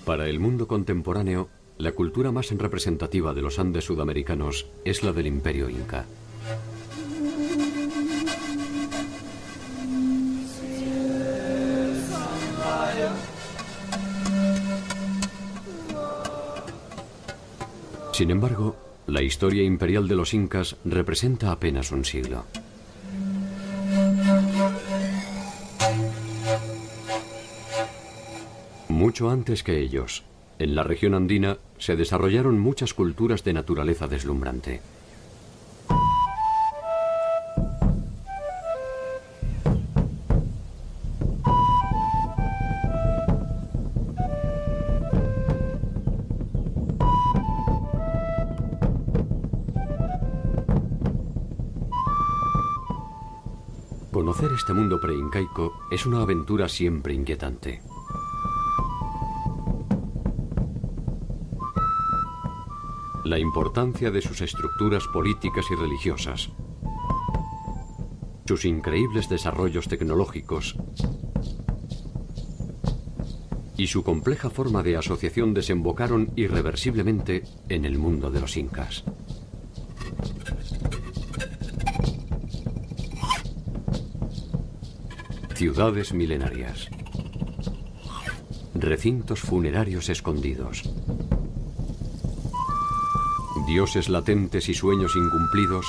Para el mundo contemporáneo, la cultura más representativa de los Andes sudamericanos es la del Imperio Inca. Sin embargo, la historia imperial de los incas representa apenas un siglo. Mucho antes que ellos, en la región andina se desarrollaron muchas culturas de naturaleza deslumbrante. Conocer este mundo preincaico es una aventura siempre inquietante. La importancia de sus estructuras políticas y religiosas, sus increíbles desarrollos tecnológicos y su compleja forma de asociación desembocaron irreversiblemente en el mundo de los incas. Ciudades milenarias, recintos funerarios escondidos, dioses latentes y sueños incumplidos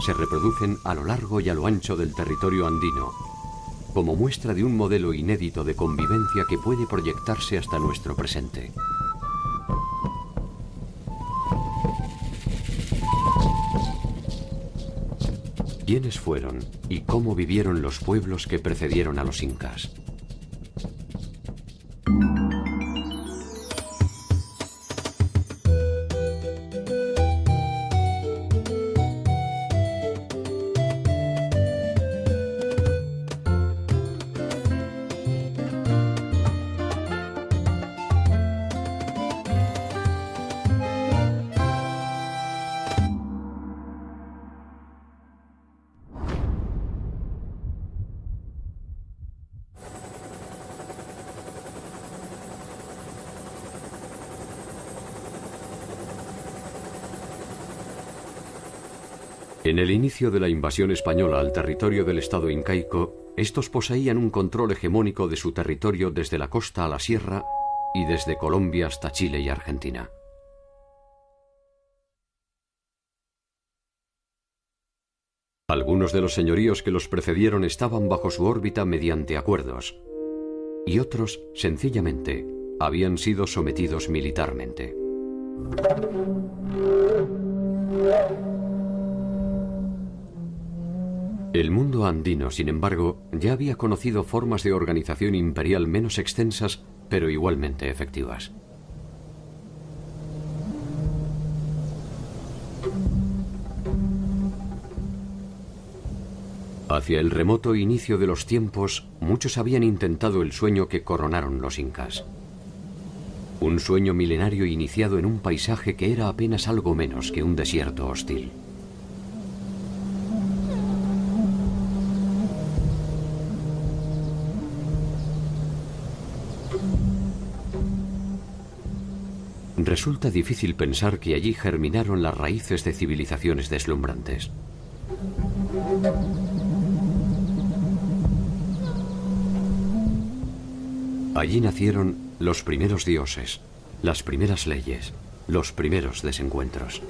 se reproducen a lo largo y a lo ancho del territorio andino, como muestra de un modelo inédito de convivencia que puede proyectarse hasta nuestro presente. ¿Quiénes fueron y cómo vivieron los pueblos que precedieron a los incas? En el inicio de la invasión española al territorio del Estado incaico, estos poseían un control hegemónico de su territorio desde la costa a la sierra y desde Colombia hasta Chile y Argentina. Algunos de los señoríos que los precedieron estaban bajo su órbita mediante acuerdos, y otros, sencillamente, habían sido sometidos militarmente. El mundo andino, sin embargo, ya había conocido formas de organización imperial menos extensas, pero igualmente efectivas. Hacia el remoto inicio de los tiempos, muchos habían intentado el sueño que coronaron los incas. Un sueño milenario iniciado en un paisaje que era apenas algo menos que un desierto hostil. Resulta difícil pensar que allí germinaron las raíces de civilizaciones deslumbrantes. Allí nacieron los primeros dioses, las primeras leyes, los primeros desencuentros.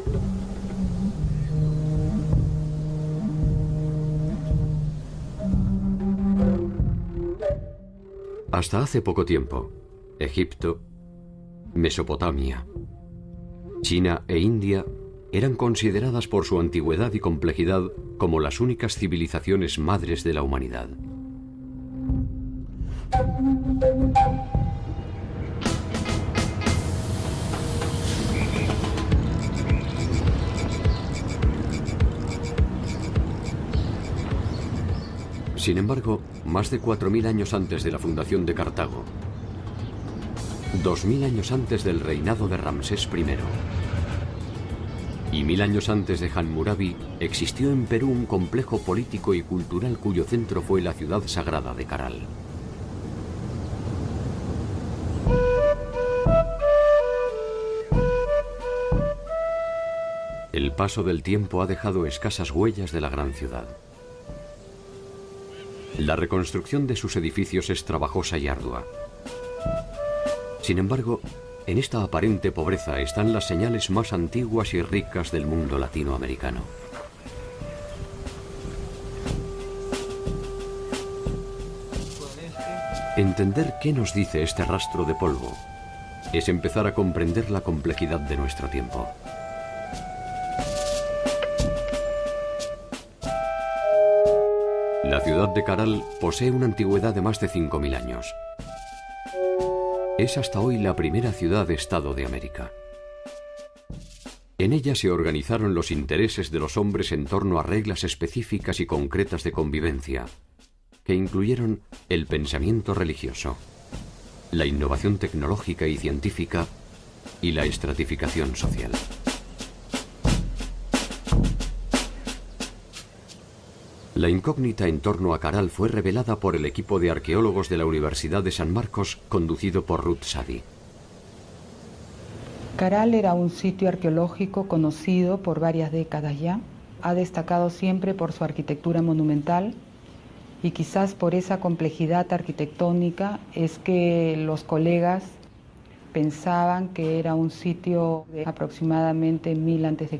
Hasta hace poco tiempo, Egipto, Mesopotamia, China e India eran consideradas por su antigüedad y complejidad como las únicas civilizaciones madres de la humanidad. Sin embargo, más de 4000 años antes de la fundación de Cartago, 2000 años antes del reinado de Ramsés I y 1000 años antes de Hammurabi, existió en Perú un complejo político y cultural cuyo centro fue la ciudad sagrada de Caral. paso del tiempo ha dejado escasas huellas de la gran ciudad. La reconstrucción de sus edificios es trabajosa y ardua. Sin embargo, en esta aparente pobreza están las señales más antiguas y ricas del mundo latinoamericano. Entender qué nos dice este rastro de polvo es empezar a comprender la complejidad de nuestro tiempo. La ciudad de Caral posee una antigüedad de más de 5.000 años. Es hasta hoy la primera ciudad-estado de América. En ella se organizaron los intereses de los hombres en torno a reglas específicas y concretas de convivencia, que incluyeron el pensamiento religioso, la innovación tecnológica y científica y la estratificación social. La incógnita en torno a Caral fue revelada por el equipo de arqueólogos de la Universidad de San Marcos, conducido por Ruth Sadi. Caral era un sitio arqueológico conocido por varias décadas ya. Ha destacado siempre por su arquitectura monumental y quizás por esa complejidad arquitectónica es que los colegas pensaban que era un sitio de aproximadamente 1000 a.C.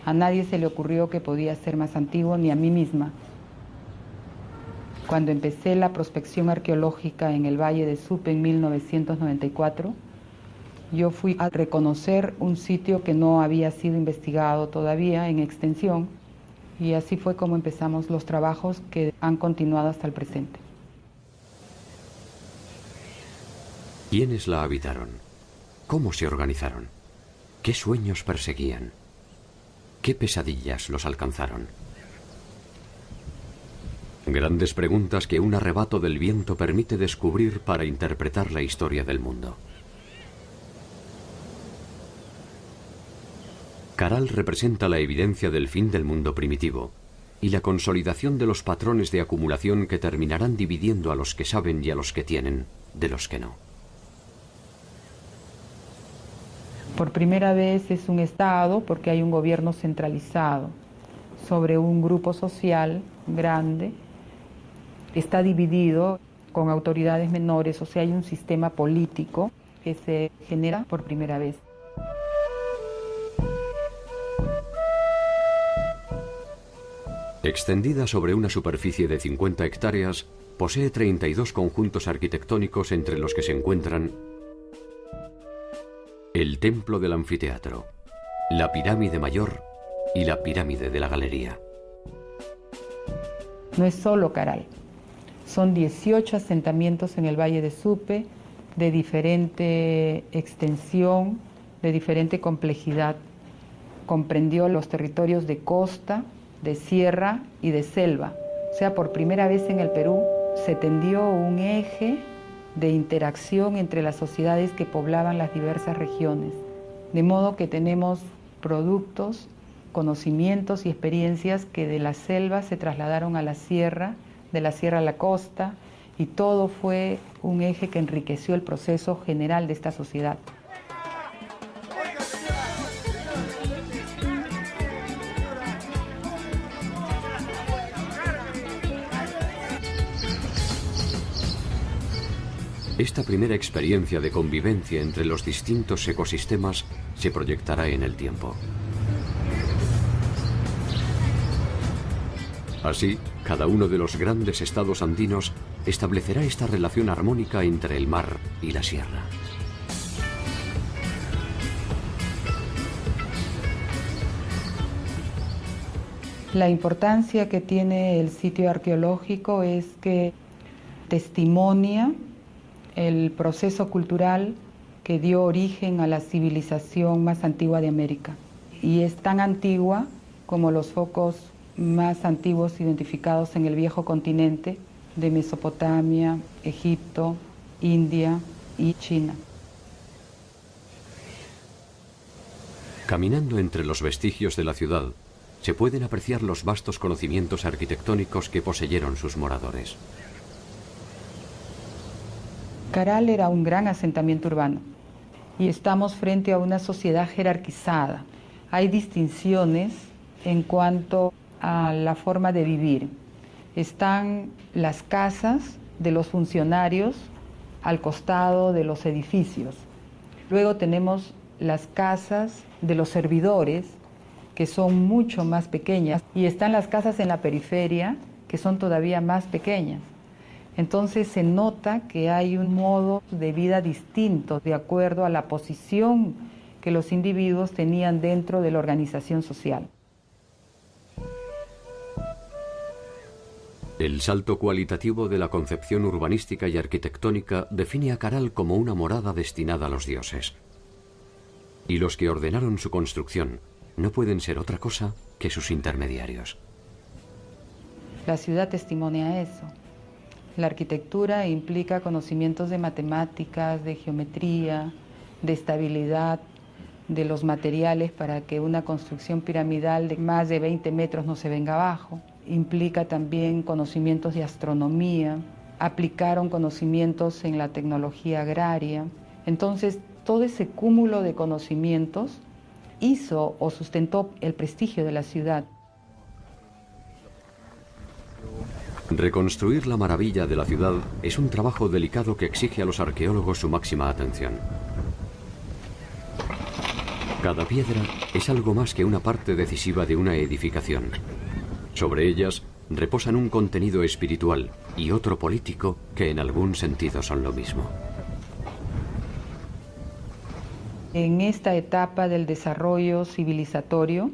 A nadie se le ocurrió que podía ser más antiguo, ni a mí misma. Cuando empecé la prospección arqueológica en el Valle de Supe en 1994, yo fui a reconocer un sitio que no había sido investigado todavía en extensión, y así fue como empezamos los trabajos que han continuado hasta el presente. ¿Quiénes la habitaron? ¿Cómo se organizaron? ¿Qué sueños perseguían? ¿Qué pesadillas los alcanzaron? Grandes preguntas que un arrebato del viento permite descubrir para interpretar la historia del mundo. Caral representa la evidencia del fin del mundo primitivo y la consolidación de los patrones de acumulación que terminarán dividiendo a los que saben y a los que tienen de los que no. Por primera vez es un Estado porque hay un gobierno centralizado sobre un grupo social grande. Está dividido con autoridades menores, o sea, hay un sistema político que se genera por primera vez. Extendida sobre una superficie de 50 hectáreas, posee 32 conjuntos arquitectónicos entre los que se encuentran el Templo del Anfiteatro, la Pirámide Mayor y la Pirámide de la Galería. No es solo Caral, son 18 asentamientos en el Valle de Supe, de diferente extensión, de diferente complejidad. Comprendió los territorios de costa, de sierra y de selva. O sea, por primera vez en el Perú se tendió un eje de interacción entre las sociedades que poblaban las diversas regiones. De modo que tenemos productos, conocimientos y experiencias que de la selva se trasladaron a la sierra, de la sierra a la costa, y todo fue un eje que enriqueció el proceso general de esta sociedad. Esta primera experiencia de convivencia entre los distintos ecosistemas se proyectará en el tiempo. Así, cada uno de los grandes estados andinos establecerá esta relación armónica entre el mar y la sierra. La importancia que tiene el sitio arqueológico es que testimonia el proceso cultural que dio origen a la civilización más antigua de América. Y es tan antigua como los focos más antiguos identificados en el viejo continente de Mesopotamia, Egipto, India y China. Caminando entre los vestigios de la ciudad, se pueden apreciar los vastos conocimientos arquitectónicos que poseyeron sus moradores. Caral era un gran asentamiento urbano y estamos frente a una sociedad jerarquizada. hay distinciones en cuanto a la forma de vivir. Están las casas de los funcionarios al costado de los edificios. Luego tenemos las casas de los servidores, que son mucho más pequeñas, y están las casas en la periferia, que son todavía más pequeñas. Entonces se nota que hay un modo de vida distinto de acuerdo a la posición que los individuos tenían dentro de la organización social. El salto cualitativo de la concepción urbanística y arquitectónica define a Caral como una morada destinada a los dioses. Y los que ordenaron su construcción no pueden ser otra cosa que sus intermediarios. La ciudad testimonia eso. La arquitectura implica conocimientos de matemáticas, de geometría, de estabilidad, de los materiales para que una construcción piramidal de más de 20 metros no se venga abajo. Implica también conocimientos de astronomía, aplicaron conocimientos en la tecnología agraria. Entonces, todo ese cúmulo de conocimientos hizo o sustentó el prestigio de la ciudad. Reconstruir la maravilla de la ciudad es un trabajo delicado que exige a los arqueólogos su máxima atención. Cada piedra es algo más que una parte decisiva de una edificación. Sobre ellas reposan un contenido espiritual y otro político que en algún sentido son lo mismo. En esta etapa del desarrollo civilizatorio,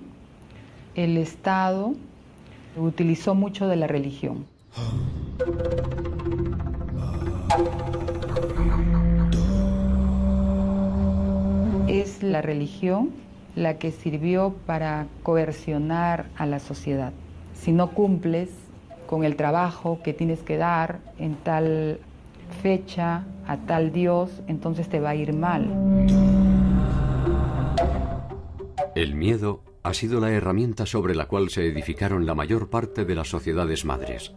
el Estado utilizó mucho de la religión. Es la religión la que sirvió para coercionar a la sociedad. Si no cumples con el trabajo que tienes que dar en tal fecha, a tal dios, entonces te va a ir mal. El miedo ha sido la herramienta sobre la cual se edificaron la mayor parte de las sociedades madres.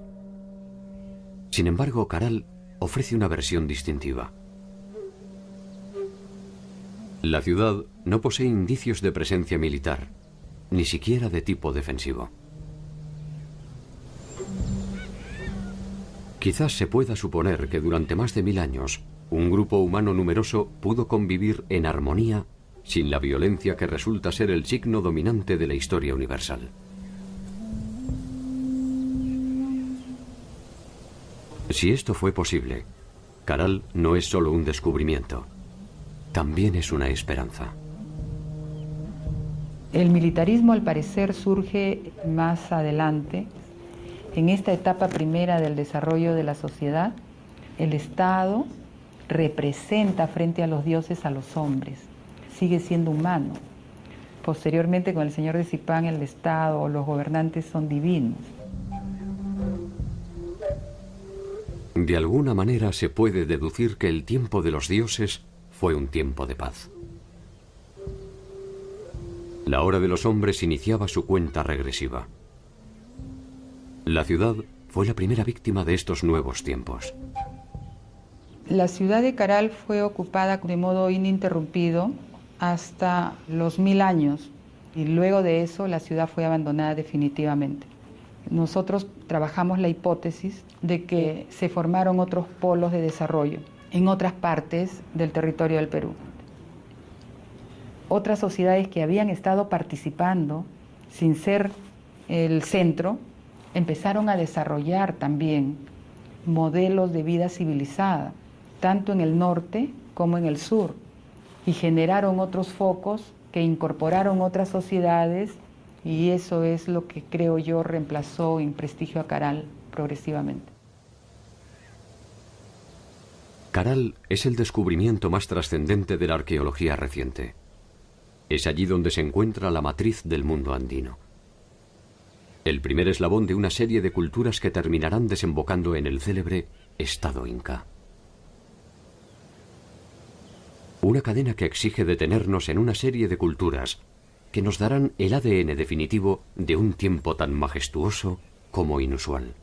Sin embargo, Caral ofrece una versión distintiva. La ciudad no posee indicios de presencia militar, ni siquiera de tipo defensivo. Quizás se pueda suponer que durante más de 1000 años, un grupo humano numeroso pudo convivir en armonía sin la violencia que resulta ser el signo dominante de la historia universal. Si esto fue posible, Caral no es solo un descubrimiento, también es una esperanza. El militarismo, al parecer, surge más adelante. En esta etapa primera del desarrollo de la sociedad, el Estado representa frente a los dioses a los hombres, sigue siendo humano. Posteriormente, con el señor de Zipán, el Estado o los gobernantes son divinos. De alguna manera se puede deducir que el tiempo de los dioses fue un tiempo de paz. La hora de los hombres iniciaba su cuenta regresiva. La ciudad fue la primera víctima de estos nuevos tiempos. La ciudad de Caral fue ocupada de modo ininterrumpido hasta los 1000 años y luego de eso la ciudad fue abandonada definitivamente. Nosotros trabajamos la hipótesis de que se formaron otros polos de desarrollo en otras partes del territorio del Perú. Otras sociedades que habían estado participando sin ser el centro empezaron a desarrollar también modelos de vida civilizada, tanto en el norte como en el sur, y generaron otros focos que incorporaron otras sociedades, y eso es lo que creo yo reemplazó en prestigio a Caral progresivamente. Caral es el descubrimiento más trascendente de la arqueología reciente. Es allí donde se encuentra la matriz del mundo andino. El primer eslabón de una serie de culturas que terminarán desembocando en el célebre Estado Inca. Una cadena que exige detenernos en una serie de culturas que nos darán el ADN definitivo de un tiempo tan majestuoso como inusual.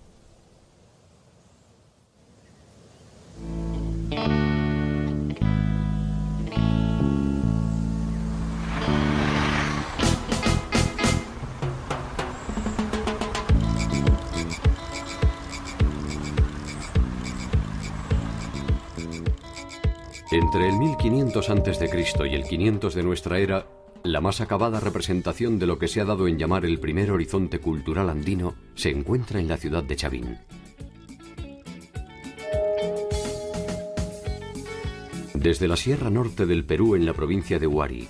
Entre el 1500 a.C. y el 500 de nuestra era, la más acabada representación de lo que se ha dado en llamar el primer horizonte cultural andino se encuentra en la ciudad de Chavín. Desde la Sierra Norte del Perú en la provincia de Huari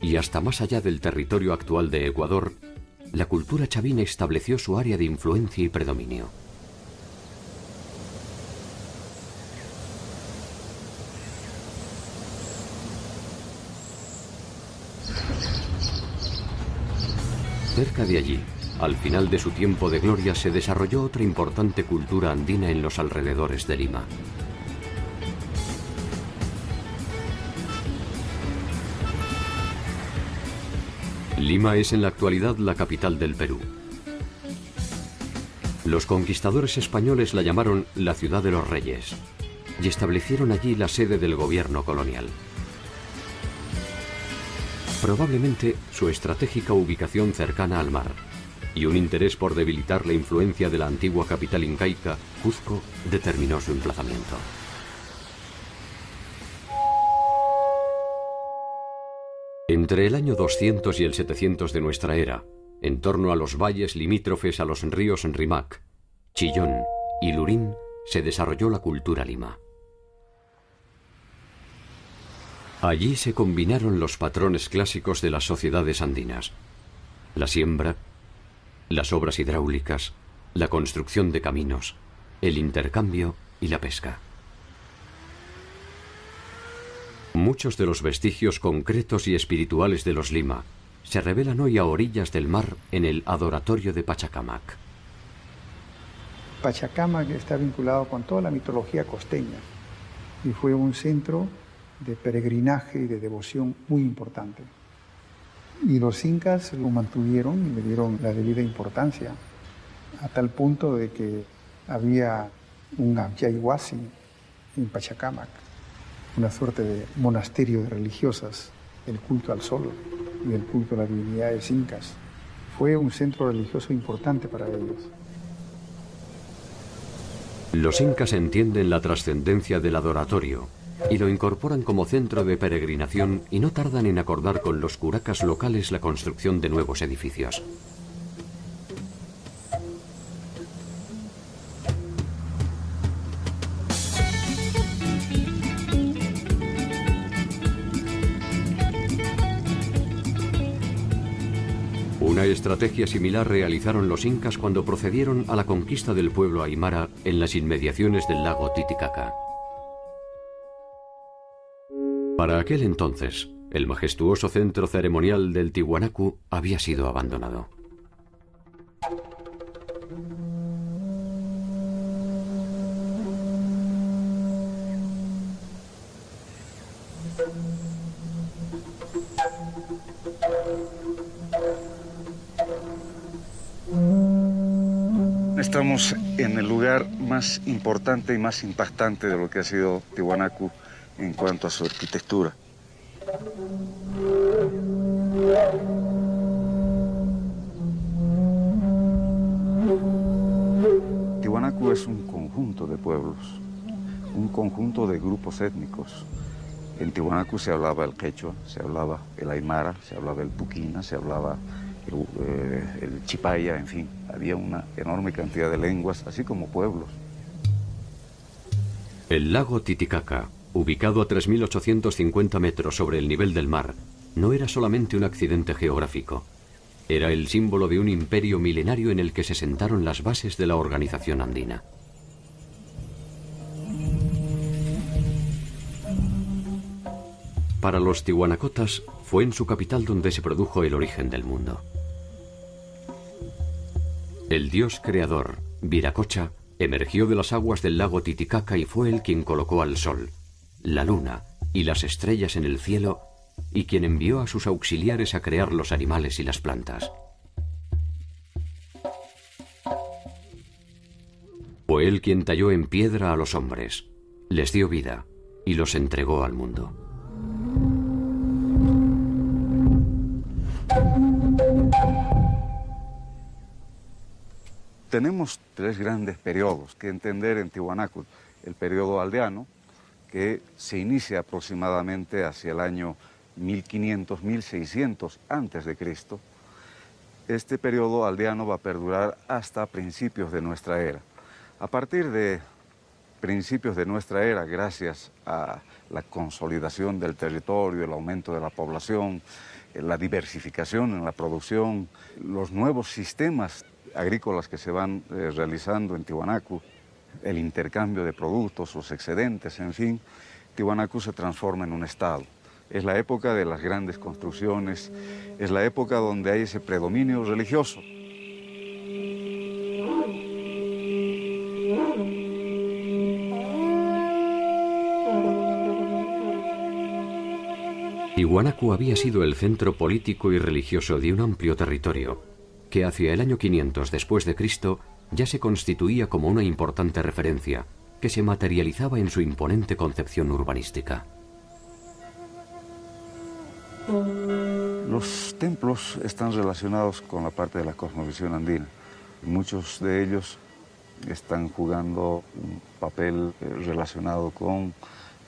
y hasta más allá del territorio actual de Ecuador, la cultura chavín estableció su área de influencia y predominio. Cerca de allí, al final de su tiempo de gloria, se desarrolló otra importante cultura andina en los alrededores de Lima. Lima es en la actualidad la capital del Perú. Los conquistadores españoles la llamaron la Ciudad de los Reyes y establecieron allí la sede del gobierno colonial. Probablemente su estratégica ubicación cercana al mar y un interés por debilitar la influencia de la antigua capital incaica, Cuzco, determinó su emplazamiento. Entre el año 200 y el 700 de nuestra era, en torno a los valles limítrofes a los ríos Rímac, Chillón y Lurín, se desarrolló la cultura lima. Allí se combinaron los patrones clásicos de las sociedades andinas: la siembra, las obras hidráulicas, la construcción de caminos, el intercambio y la pesca. Muchos de los vestigios concretos y espirituales de los Lima se revelan hoy a orillas del mar en el adoratorio de Pachacamac. Pachacamac está vinculado con toda la mitología costeña y fue un centro de peregrinaje y de devoción muy importante. Y los incas lo mantuvieron y le dieron la debida importancia, a tal punto de que había un Abyahuasi en Pachacamac, una suerte de monasterio de religiosas, el culto al sol y el culto a las divinidades incas. Fue un centro religioso importante para ellos. Los incas entienden la trascendencia del adoratorio y lo incorporan como centro de peregrinación y no tardan en acordar con los curacas locales la construcción de nuevos edificios. Una estrategia similar realizaron los incas cuando procedieron a la conquista del pueblo aymara en las inmediaciones del lago Titicaca. Para aquel entonces, el majestuoso centro ceremonial del Tiwanaku había sido abandonado. Estamos en el lugar más importante y más impactante de lo que ha sido Tiwanaku en cuanto a su arquitectura. Tiwanaku es un conjunto de pueblos, un conjunto de grupos étnicos. En Tiwanaku se hablaba el quechua, se hablaba el aymara, se hablaba el puquina, se hablaba el chipaya, en fin, había una enorme cantidad de lenguas, así como pueblos. El lago Titicaca, ubicado a 3.850 metros sobre el nivel del mar, no era solamente un accidente geográfico. Era el símbolo de un imperio milenario en el que se sentaron las bases de la organización andina. Para los tiwanacotas, fue en su capital donde se produjo el origen del mundo. El dios creador, Viracocha, emergió de las aguas del lago Titicaca y fue él quien colocó al sol, la luna y las estrellas en el cielo y quien envió a sus auxiliares a crear los animales y las plantas. Fue él quien talló en piedra a los hombres, les dio vida y los entregó al mundo. Tenemos tres grandes periodos que entender en Tiwanaku: el periodo aldeano, que se inicia aproximadamente hacia el año 1500, 1600 antes de Cristo. Este periodo aldeano va a perdurar hasta principios de nuestra era. A partir de principios de nuestra era, gracias a la consolidación del territorio, el aumento de la población, la diversificación en la producción, los nuevos sistemas agrícolas que se van realizando en Tiwanaku, el intercambio de productos, los excedentes, en fin, Tiwanaku se transforma en un estado. Es la época de las grandes construcciones, es la época donde hay ese predominio religioso. Tiwanaku había sido el centro político y religioso de un amplio territorio, que hacia el año 500 después de Cristo ya se constituía como una importante referencia, que se materializaba en su imponente concepción urbanística. Los templos están relacionados con la parte de la cosmovisión andina. Muchos de ellos están jugando un papel relacionado con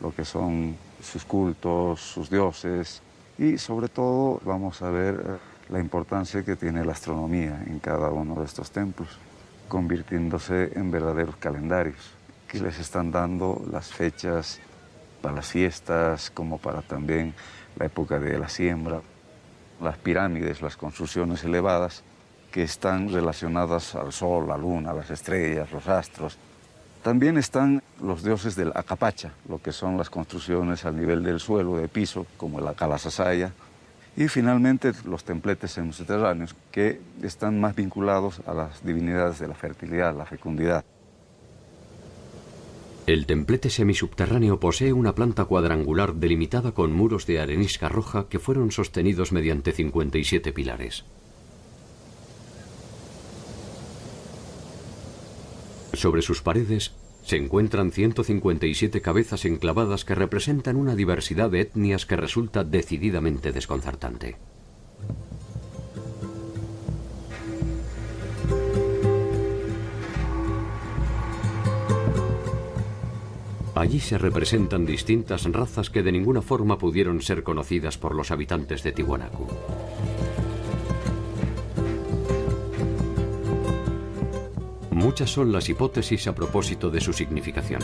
lo que son sus cultos, sus dioses, y sobre todo vamos a ver la importancia que tiene la astronomía en cada uno de estos templos, convirtiéndose en verdaderos calendarios que les están dando las fechas para las fiestas, como para también la época de la siembra. Las pirámides, las construcciones elevadas que están relacionadas al sol, la luna, las estrellas, los astros. También están los dioses del Acapacha, lo que son las construcciones al nivel del suelo, de piso, como el Calasasaya. Y finalmente los templetes subterráneos, que están más vinculados a las divinidades de la fertilidad, la fecundidad. El templete semisubterráneo posee una planta cuadrangular delimitada con muros de arenisca roja que fueron sostenidos mediante 57 pilares. Sobre sus paredes se encuentran 157 cabezas enclavadas que representan una diversidad de etnias que resulta decididamente desconcertante. Allí se representan distintas razas que de ninguna forma pudieron ser conocidas por los habitantes de Tiwanaku. Muchas son las hipótesis a propósito de su significación.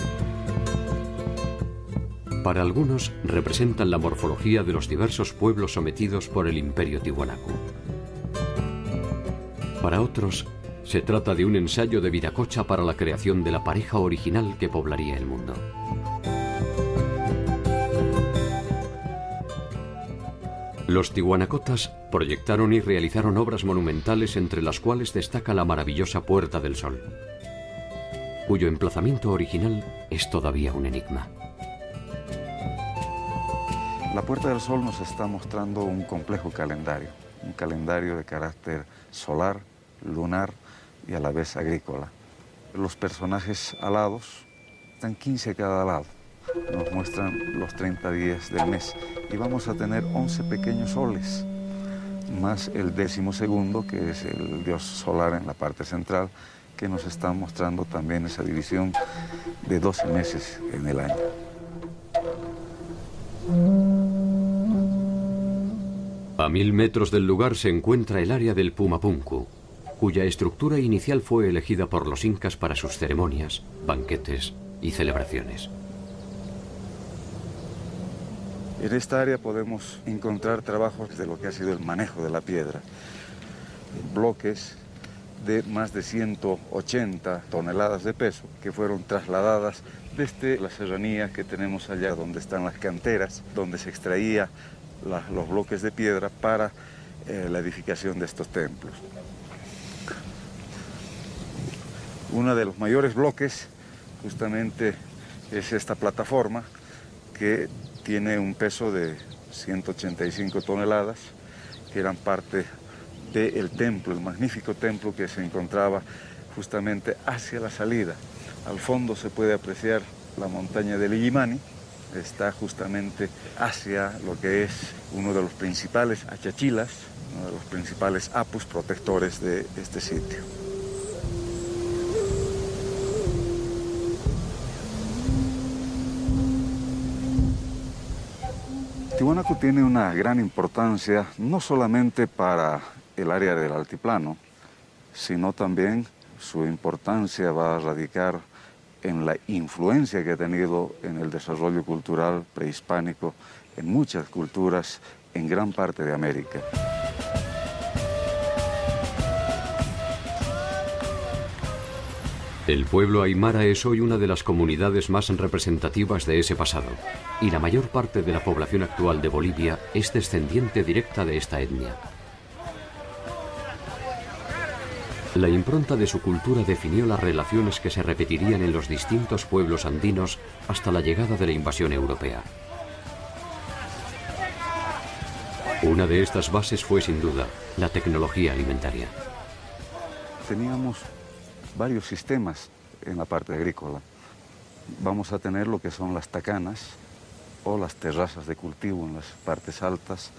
Para algunos representan la morfología de los diversos pueblos sometidos por el Imperio Tiwanaku. Para otros, se trata de un ensayo de Viracocha para la creación de la pareja original que poblaría el mundo. Los tiwanacotas proyectaron y realizaron obras monumentales, entre las cuales destaca la maravillosa Puerta del Sol, cuyo emplazamiento original es todavía un enigma. La Puerta del Sol nos está mostrando un complejo calendario, un calendario de carácter solar, lunar y a la vez agrícola. Los personajes alados están 15 a cada lado. Nos muestran los 30 días del mes y vamos a tener 11 pequeños soles, más el 12º, que es el dios solar en la parte central, que nos está mostrando también esa división de 12 meses en el año. A 1000 metros del lugar se encuentra el área del Pumapunku, cuya estructura inicial fue elegida por los incas para sus ceremonias, banquetes y celebraciones. En esta área podemos encontrar trabajos de lo que ha sido el manejo de la piedra, bloques de más de 180 toneladas de peso que fueron trasladadas desde la serranía que tenemos allá, donde están las canteras, donde se extraía los bloques de piedra para la edificación de estos templos. Uno de los mayores bloques justamente es esta plataforma, que tiene un peso de 185 toneladas, que eran parte del templo, el magnífico templo que se encontraba justamente hacia la salida. Al fondo se puede apreciar la montaña del Illimani, está justamente hacia lo que es uno de los principales achachilas, uno de los principales apus protectores de este sitio. Tiwanaku tiene una gran importancia no solamente para el área del altiplano, sino también su importancia va a radicar en la influencia que ha tenido en el desarrollo cultural prehispánico en muchas culturas en gran parte de América. El pueblo aymara es hoy una de las comunidades más representativas de ese pasado, y la mayor parte de la población actual de Bolivia es descendiente directa de esta etnia. La impronta de su cultura definió las relaciones que se repetirían en los distintos pueblos andinos hasta la llegada de la invasión europea. Una de estas bases fue, sin duda, la tecnología alimentaria. Teníamos varios sistemas en la parte agrícola. Vamos a tener lo que son las tacanas o las terrazas de cultivo en las partes altas,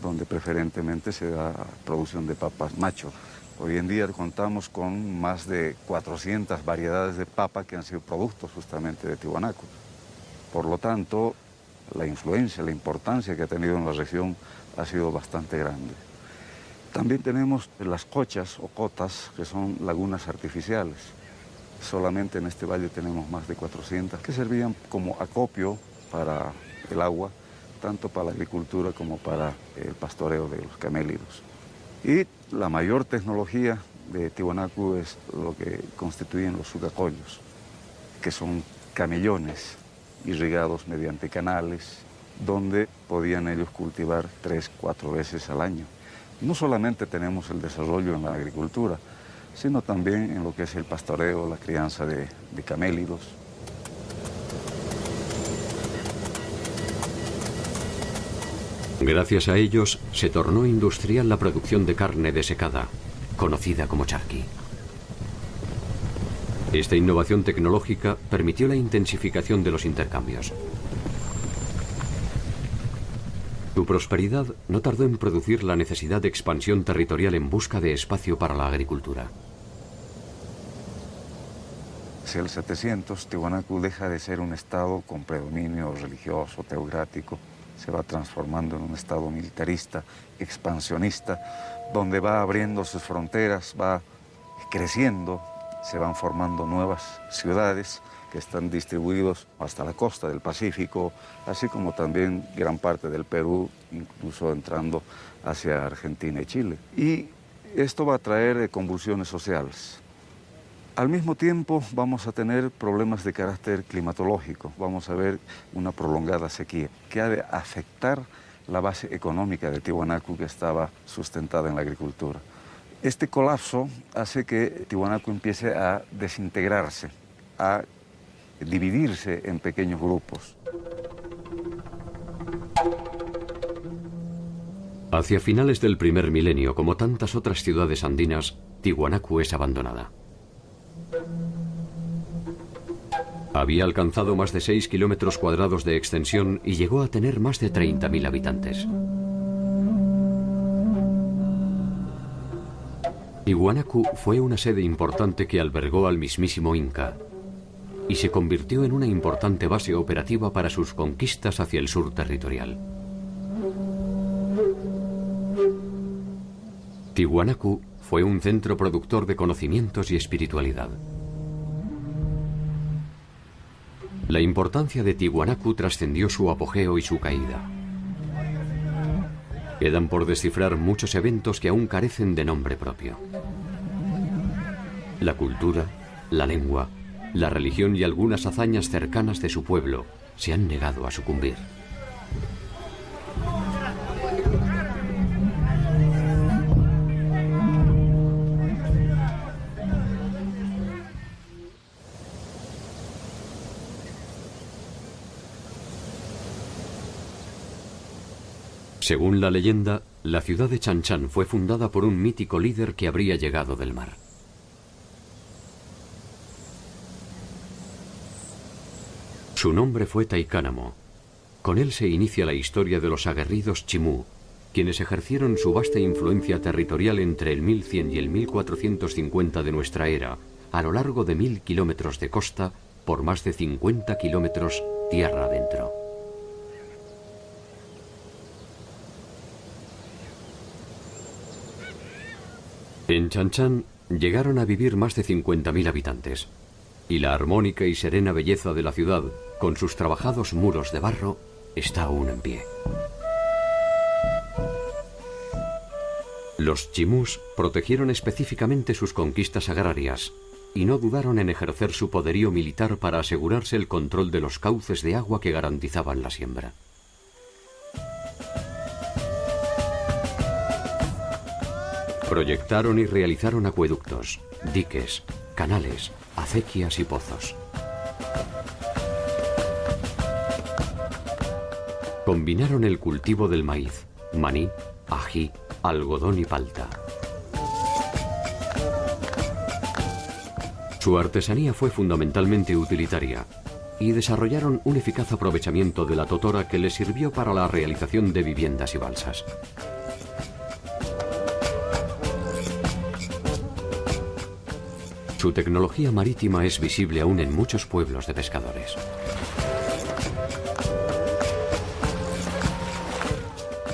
donde preferentemente se da producción de papas macho. Hoy en día contamos con más de 400 variedades de papa que han sido productos justamente de Tiwanaku. Por lo tanto, la influencia, la importancia que ha tenido en la región ha sido bastante grande. También tenemos las cochas o cotas, que son lagunas artificiales. Solamente en este valle tenemos más de 400 que servían como acopio para el agua, tanto para la agricultura como para el pastoreo de los camélidos. Y la mayor tecnología de Tiwanaku es lo que constituyen los sucacollos, que son camellones irrigados mediante canales, donde podían ellos cultivar 3-4 veces al año. No solamente tenemos el desarrollo en la agricultura, sino también en lo que es el pastoreo, la crianza de camélidos. Gracias a ellos se tornó industrial la producción de carne desecada, conocida como charqui. Esta innovación tecnológica permitió la intensificación de los intercambios. Su prosperidad no tardó en producir la necesidad de expansión territorial en busca de espacio para la agricultura. Hacia el 700, Tiwanaku deja de ser un estado con predominio religioso, teocrático, se va transformando en un estado militarista, expansionista, donde va abriendo sus fronteras, va creciendo, se van formando nuevas ciudades que están distribuidos hasta la costa del Pacífico, así como también gran parte del Perú, incluso entrando hacia Argentina y Chile. Y esto va a traer convulsiones sociales. Al mismo tiempo vamos a tener problemas de carácter climatológico, vamos a ver una prolongada sequía que ha de afectar la base económica de Tiwanaku, que estaba sustentada en la agricultura. Este colapso hace que Tiwanaku empiece a desintegrarse, a dividirse en pequeños grupos. Hacia finales del primer milenio, como tantas otras ciudades andinas, Tiwanaku es abandonada. Había alcanzado más de 6 kilómetros cuadrados de extensión y llegó a tener más de 30.000 habitantes. Tiwanaku fue una sede importante que albergó al mismísimo Inca y se convirtió en una importante base operativa para sus conquistas hacia el sur territorial. Tiwanaku fue un centro productor de conocimientos y espiritualidad. La importancia de Tiwanaku trascendió su apogeo y su caída. Quedan por descifrar muchos eventos que aún carecen de nombre propio. La cultura, la lengua, la religión y algunas hazañas cercanas de su pueblo se han negado a sucumbir. Según la leyenda, la ciudad de Chanchan fue fundada por un mítico líder que habría llegado del mar. Su nombre fue Taikánamo. Con él se inicia la historia de los aguerridos Chimú, quienes ejercieron su vasta influencia territorial entre el 1100 y el 1450 de nuestra era, a lo largo de 1000 kilómetros de costa por más de 50 kilómetros tierra adentro. En Chan Chan llegaron a vivir más de 50.000 habitantes, y la armónica y serena belleza de la ciudad, con sus trabajados muros de barro, está aún en pie. Los chimús protegieron específicamente sus conquistas agrarias y no dudaron en ejercer su poderío militar para asegurarse el control de los cauces de agua que garantizaban la siembra. Proyectaron y realizaron acueductos, diques, canales, acequias y pozos. Combinaron el cultivo del maíz, maní, ají, algodón y palta. Su artesanía fue fundamentalmente utilitaria y desarrollaron un eficaz aprovechamiento de la totora que les sirvió para la realización de viviendas y balsas. Su tecnología marítima es visible aún en muchos pueblos de pescadores.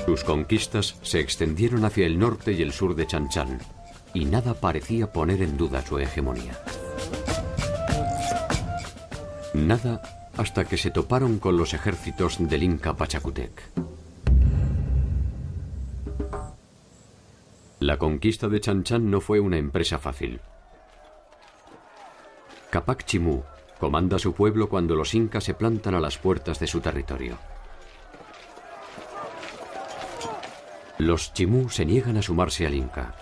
Sus conquistas se extendieron hacia el norte y el sur de Chan Chan, y nada parecía poner en duda su hegemonía. Nada hasta que se toparon con los ejércitos del Inca Pachacútec. La conquista de Chan Chan no fue una empresa fácil. Capac Chimú comanda a su pueblo cuando los incas se plantan a las puertas de su territorio. Los chimú se niegan a sumarse al Inca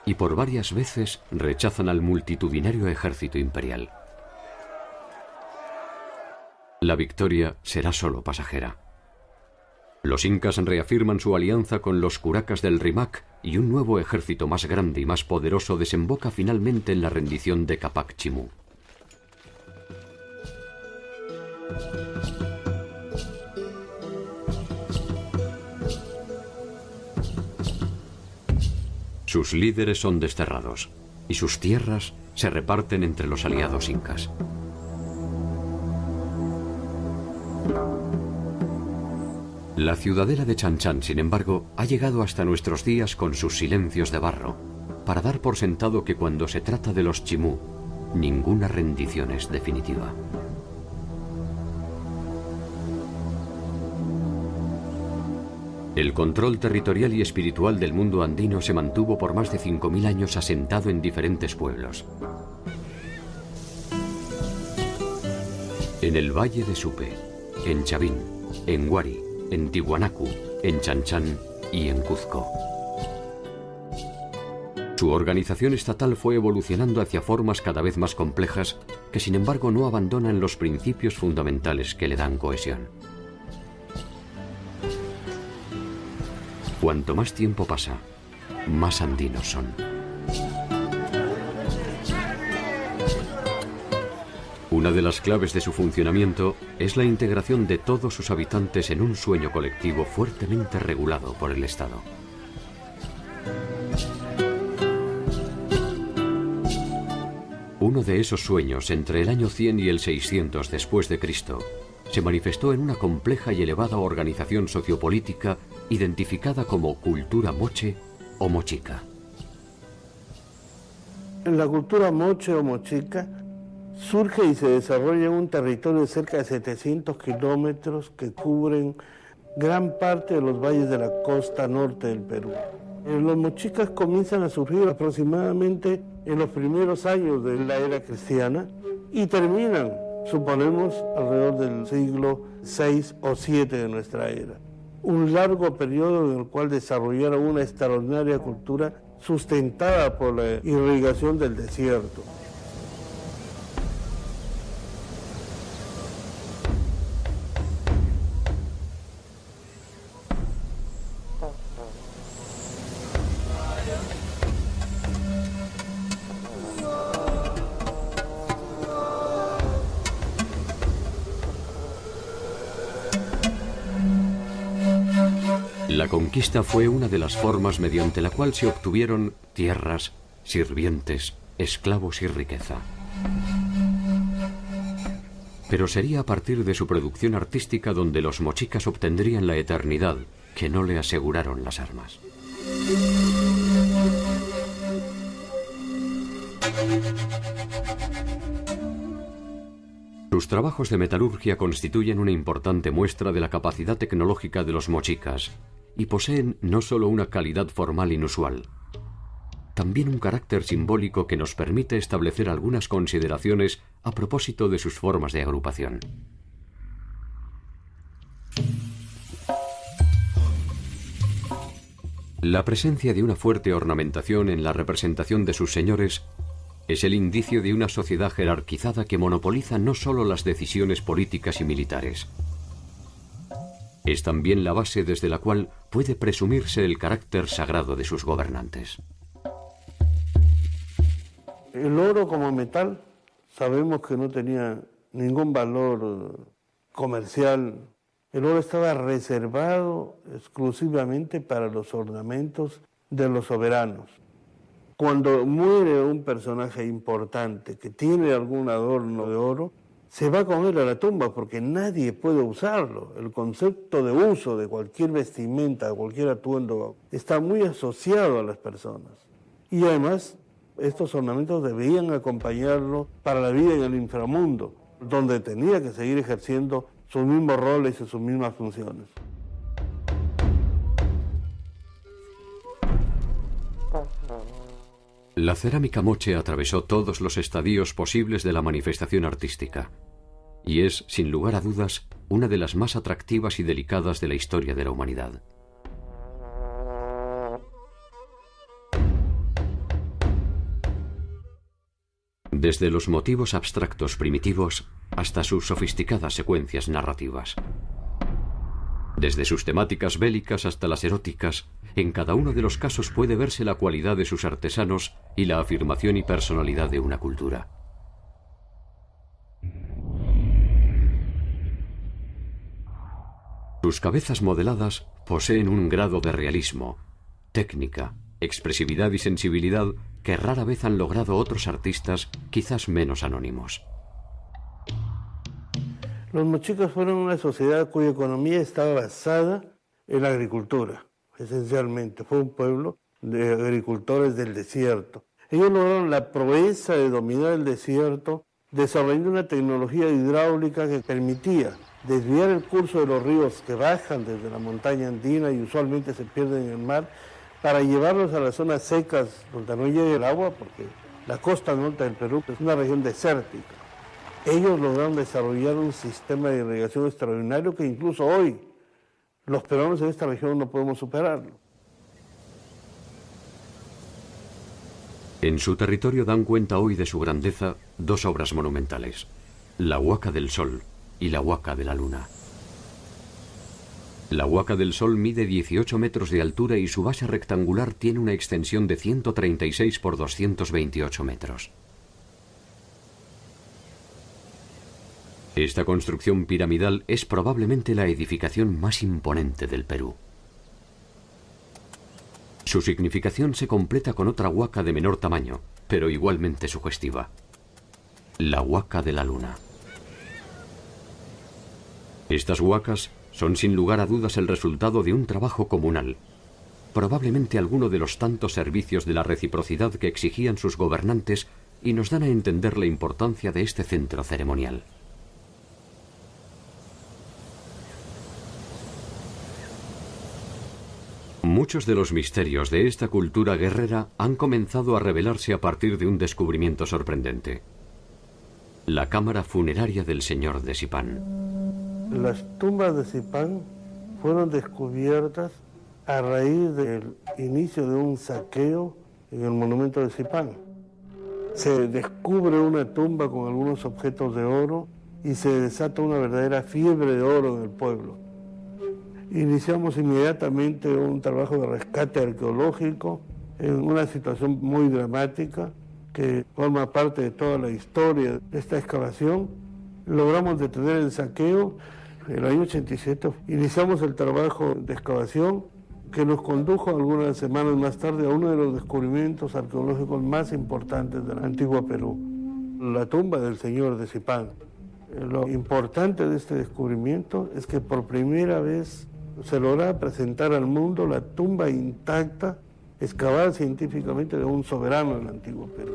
y por varias veces rechazan al multitudinario ejército imperial. La victoria será solo pasajera. Los incas reafirman su alianza con los curacas del Rimac y un nuevo ejército más grande y más poderoso desemboca finalmente en la rendición de Capac Chimú. Sus líderes son desterrados y sus tierras se reparten entre los aliados incas. La ciudadela de Chan Chan, sin embargo, ha llegado hasta nuestros días con sus silencios de barro, para dar por sentado que cuando se trata de los chimú, ninguna rendición es definitiva. El control territorial y espiritual del mundo andino se mantuvo por más de 5.000 años asentado en diferentes pueblos. En el Valle de Supe, en Chavín, en Huari, en Tiwanaku, en Chan Chan y en Cuzco. Su organización estatal fue evolucionando hacia formas cada vez más complejas que sin embargo no abandonan los principios fundamentales que le dan cohesión. Cuanto más tiempo pasa, más andinos son. Una de las claves de su funcionamiento es la integración de todos sus habitantes en un sueño colectivo fuertemente regulado por el Estado. Uno de esos sueños, entre el año 100 y el 600 después de Cristo, se manifestó en una compleja y elevada organización sociopolítica identificada como cultura moche o mochica. La cultura moche o mochica surge y se desarrolla en un territorio de cerca de 700 kilómetros que cubren gran parte de los valles de la costa norte del Perú. Los mochicas comienzan a surgir aproximadamente en los primeros años de la era cristiana y terminan, suponemos, alrededor del siglo VI o VII de nuestra era. Un largo periodo en el cual desarrollaron una extraordinaria cultura sustentada por la irrigación del desierto. La conquista fue una de las formas mediante la cual se obtuvieron tierras, sirvientes, esclavos y riqueza. Pero sería a partir de su producción artística donde los mochicas obtendrían la eternidad que no le aseguraron las armas. Sus trabajos de metalurgia constituyen una importante muestra de la capacidad tecnológica de los mochicas y poseen no solo una calidad formal inusual, también un carácter simbólico que nos permite establecer algunas consideraciones a propósito de sus formas de agrupación. La presencia de una fuerte ornamentación en la representación de sus señores es el indicio de una sociedad jerarquizada que monopoliza no solo las decisiones políticas y militares. Es también la base desde la cual puede presumirse el carácter sagrado de sus gobernantes. El oro como metal sabemos que no tenía ningún valor comercial. El oro estaba reservado exclusivamente para los ornamentos de los soberanos. Cuando muere un personaje importante que tiene algún adorno de oro, se va con él a la tumba porque nadie puede usarlo. El concepto de uso de cualquier vestimenta, de cualquier atuendo, está muy asociado a las personas. Y además, estos ornamentos debían acompañarlo para la vida en el inframundo, donde tenía que seguir ejerciendo sus mismos roles y sus mismas funciones. La cerámica moche atravesó todos los estadios posibles de la manifestación artística y es, sin lugar a dudas, una de las más atractivas y delicadas de la historia de la humanidad. Desde los motivos abstractos primitivos hasta sus sofisticadas secuencias narrativas. Desde sus temáticas bélicas hasta las eróticas, en cada uno de los casos puede verse la cualidad de sus artesanos y la afirmación y personalidad de una cultura. Sus cabezas modeladas poseen un grado de realismo, técnica, expresividad y sensibilidad que rara vez han logrado otros artistas quizás menos anónimos. Los mochicas fueron una sociedad cuya economía estaba basada en la agricultura, esencialmente. Fue un pueblo de agricultores del desierto. Ellos lograron la proeza de dominar el desierto, desarrollando una tecnología hidráulica que permitía desviar el curso de los ríos que bajan desde la montaña andina y usualmente se pierden en el mar, para llevarlos a las zonas secas donde no llega el agua, porque la costa norte del Perú es una región desértica. Ellos lograron desarrollar un sistema de irrigación extraordinario que incluso hoy los peruanos en esta región no podemos superarlo. En su territorio dan cuenta hoy de su grandeza dos obras monumentales, la Huaca del Sol y la Huaca de la Luna. La Huaca del Sol mide 18 metros de altura y su base rectangular tiene una extensión de 136 por 228 metros. Esta construcción piramidal es probablemente la edificación más imponente del Perú. Su significación se completa con otra huaca de menor tamaño, pero igualmente sugestiva. La Huaca de la Luna. Estas huacas son sin lugar a dudas el resultado de un trabajo comunal, probablemente alguno de los tantos servicios de la reciprocidad que exigían sus gobernantes y nos dan a entender la importancia de este centro ceremonial. Muchos de los misterios de esta cultura guerrera han comenzado a revelarse a partir de un descubrimiento sorprendente: la cámara funeraria del señor de Sipán. Las tumbas de Sipán fueron descubiertas a raíz del inicio de un saqueo en el monumento de Sipán. Se descubre una tumba con algunos objetos de oro y se desata una verdadera fiebre de oro en el pueblo. Iniciamos inmediatamente un trabajo de rescate arqueológico en una situación muy dramática que forma parte de toda la historia de esta excavación. Logramos detener el saqueo. En el año 87 iniciamos el trabajo de excavación que nos condujo algunas semanas más tarde a uno de los descubrimientos arqueológicos más importantes del antiguo Perú, la tumba del señor de Sipán. Lo importante de este descubrimiento es que por primera vez se logra presentar al mundo la tumba intacta, excavada científicamente, de un soberano del antiguo Perú.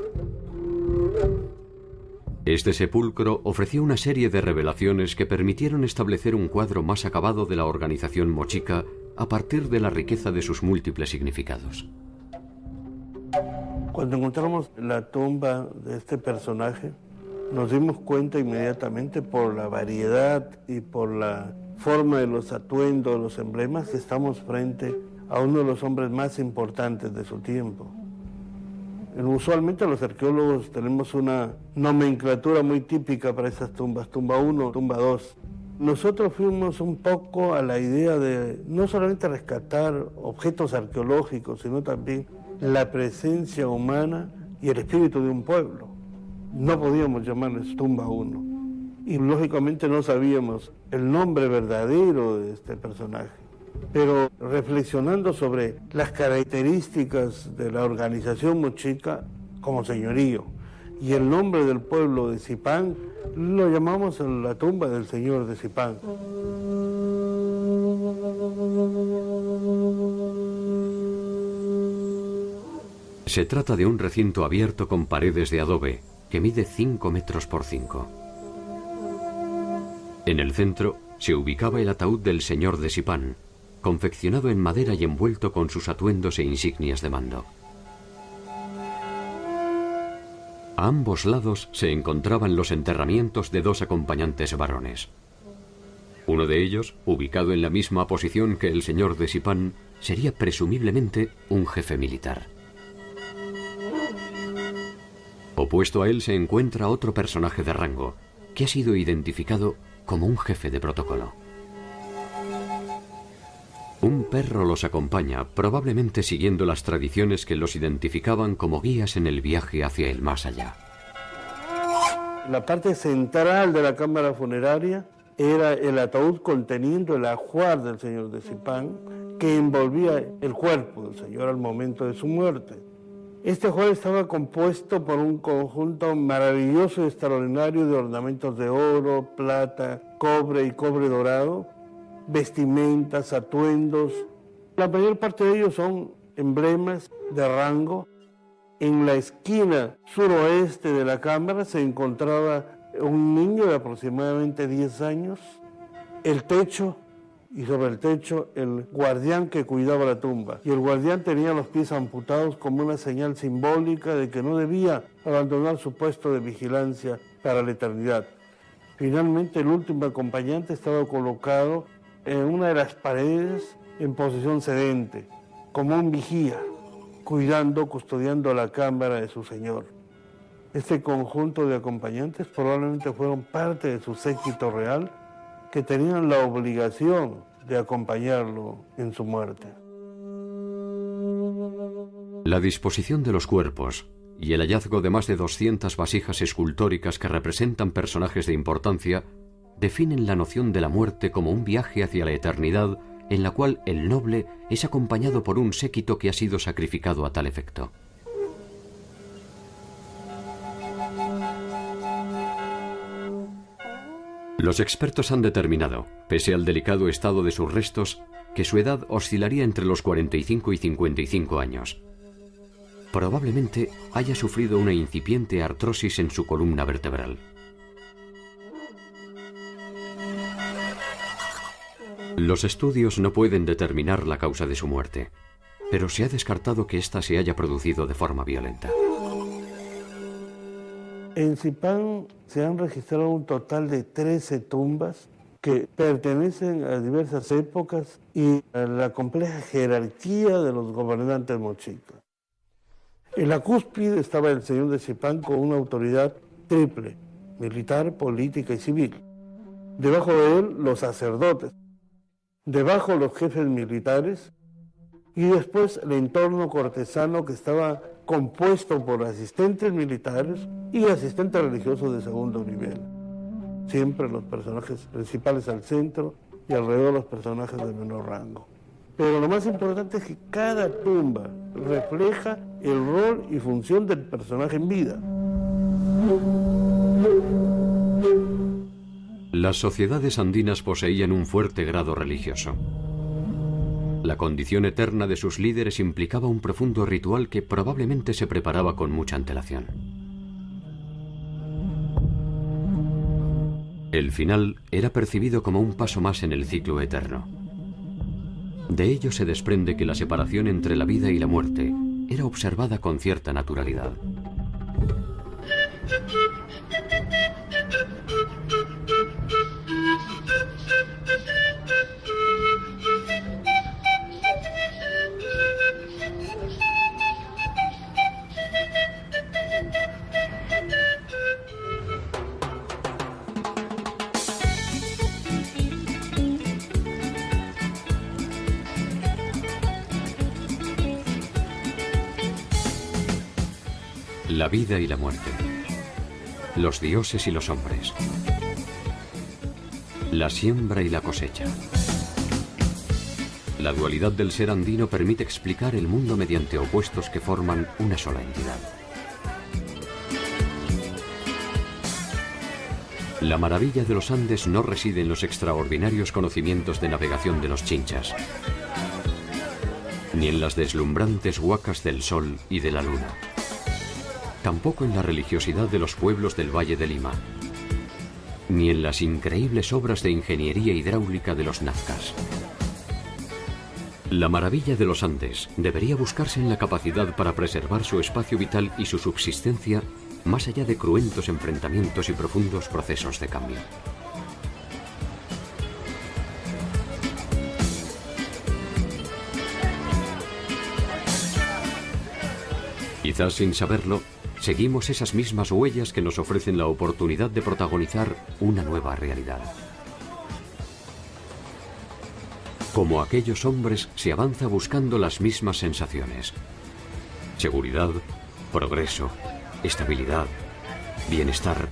Este sepulcro ofreció una serie de revelaciones que permitieron establecer un cuadro más acabado de la organización mochica a partir de la riqueza de sus múltiples significados. Cuando encontramos la tumba de este personaje, nos dimos cuenta inmediatamente por la variedad y por la forma de los atuendos, los emblemas, que estamos frente a uno de los hombres más importantes de su tiempo. Usualmente los arqueólogos tenemos una nomenclatura muy típica para esas tumbas, tumba 1, tumba 2. Nosotros fuimos un poco a la idea de no solamente rescatar objetos arqueológicos, sino también la presencia humana y el espíritu de un pueblo. No podíamos llamarles tumba 1 y lógicamente no sabíamos el nombre verdadero de este personaje. Pero reflexionando sobre las características de la organización mochica como señorío y el nombre del pueblo de Zipán, lo llamamos la tumba del señor de Zipán. Se trata de un recinto abierto con paredes de adobe que mide 5 metros por 5. En el centro se ubicaba el ataúd del señor de Zipán, confeccionado en madera y envuelto con sus atuendos e insignias de mando. A ambos lados se encontraban los enterramientos de 2 acompañantes varones. Uno de ellos, ubicado en la misma posición que el señor de Zipán, sería presumiblemente un jefe militar. Opuesto a él se encuentra otro personaje de rango, que ha sido identificado como un jefe de protocolo. Un perro los acompaña, probablemente siguiendo las tradiciones que los identificaban como guías en el viaje hacia el más allá. La parte central de la cámara funeraria era el ataúd conteniendo el ajuar del señor de Zipán, que envolvía el cuerpo del señor al momento de su muerte. Este ajuar estaba compuesto por un conjunto maravilloso y extraordinario de ornamentos de oro, plata, cobre y cobre dorado, vestimentas, atuendos. La mayor parte de ellos son emblemas de rango. En la esquina suroeste de la cámara se encontraba un niño de aproximadamente 10 años, el techo, y sobre el techo el guardián que cuidaba la tumba. Y el guardián tenía los pies amputados como una señal simbólica de que no debía abandonar su puesto de vigilancia para la eternidad. Finalmente el último acompañante estaba colocado en una de las paredes en posición sedente, como un vigía, custodiando la cámara de su señor. Este conjunto de acompañantes probablemente fueron parte de su séquito real, que tenían la obligación de acompañarlo en su muerte. La disposición de los cuerpos y el hallazgo de más de 200 vasijas escultóricas que representan personajes de importancia definen la noción de la muerte como un viaje hacia la eternidad en la cual el noble es acompañado por un séquito que ha sido sacrificado a tal efecto. Los expertos han determinado, pese al delicado estado de sus restos, que su edad oscilaría entre los 45 y 55 años. Probablemente haya sufrido una incipiente artrosis en su columna vertebral. Los estudios no pueden determinar la causa de su muerte, pero se ha descartado que ésta se haya producido de forma violenta. En Zipán se han registrado un total de 13 tumbas que pertenecen a diversas épocas y a la compleja jerarquía de los gobernantes mochicas. En la cúspide estaba el señor de Zipán con una autoridad triple, militar, política y civil. Debajo de él los sacerdotes, debajo los jefes militares y después el entorno cortesano que estaba compuesto por asistentes militares y asistentes religiosos de segundo nivel. Siempre los personajes principales al centro y alrededor los personajes de menor rango. Pero lo más importante es que cada tumba refleja el rol y función del personaje en vida. Las sociedades andinas poseían un fuerte grado religioso. La condición eterna de sus líderes implicaba un profundo ritual que probablemente se preparaba con mucha antelación. El final era percibido como un paso más en el ciclo eterno. De ello se desprende que la separación entre la vida y la muerte era observada con cierta naturalidad. La vida y la muerte, los dioses y los hombres, la siembra y la cosecha. La dualidad del ser andino permite explicar el mundo mediante opuestos que forman una sola entidad. La maravilla de los Andes no reside en los extraordinarios conocimientos de navegación de los chinchas, ni en las deslumbrantes huacas del sol y de la luna. Tampoco en la religiosidad de los pueblos del Valle de Lima, ni en las increíbles obras de ingeniería hidráulica de los nazcas. La maravilla de los Andes debería buscarse en la capacidad para preservar su espacio vital y su subsistencia más allá de cruentos enfrentamientos y profundos procesos de cambio. Quizás sin saberlo, seguimos esas mismas huellas que nos ofrecen la oportunidad de protagonizar una nueva realidad. Como aquellos hombres, se avanza buscando las mismas sensaciones: seguridad, progreso, estabilidad, bienestar.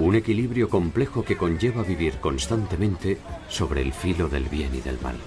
Un equilibrio complejo que conlleva vivir constantemente sobre el filo del bien y del mal.